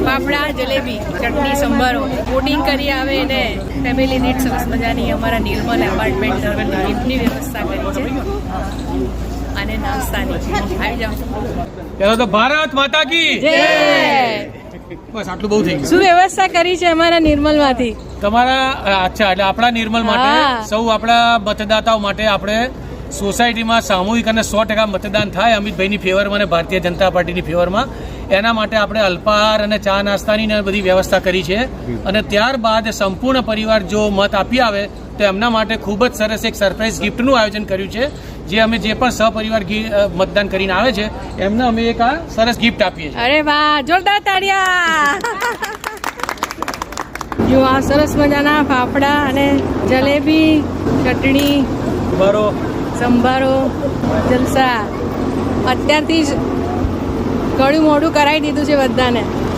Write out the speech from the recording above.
ફાફડા જલેબી ચટણી સંભારો બોટિંગ કરી આવે ને ફેમિલી નીટ સરસ મજાની અમારા નિર્મલ એપાર્ટમેન્ટ ગિફ્ટની વ્યવસ્થા કરી છે અને નાસ્તાની આવી જાઓ. પેલો તો ભારત માતા કી જય. બસ આટલું બહુ થઈ ગયું. શું વ્યવસ્થા કરી છે અમારા નિર્મલમાંથી? તમારા અચ્છા એટલે આપણા નિર્મલ માટે સૌ આપણા મતદાતાઓ માટે આપણે સોસાયટીમાં સામૂહિક અને 100% મતદાન થાય અમિતભાઈની ફેવરમાં અને ભારતીય જનતા પાર્ટીની ફેવરમાં. એના માટે આપણે અલ્પાહાર અને ચા નાસ્તાની ને બધી વ્યવસ્થા કરી છે અને ત્યારબાદ સંપૂર્ણ પરિવાર જો મત આપી આવે તો એમના માટે ખૂબ જ સરસ એક સરપ્રાઇઝ ગિફ્ટનું આયોજન કર્યું છે. જે અમે જે પણ સહપરિવાર મતદાન કરીને આવે છે એમને અમે એક આ સરસ ગિફ્ટ આપીએ છીએ. અરે વાહ, જોરદાર તાળીયા. જો આ સરસ મજાના ફાફડા અને જલેબી ચટણી બરો સંભારો જલસા. અત્યારથી જ ગળું મોઢું કરાવી દીધું છે બધાને.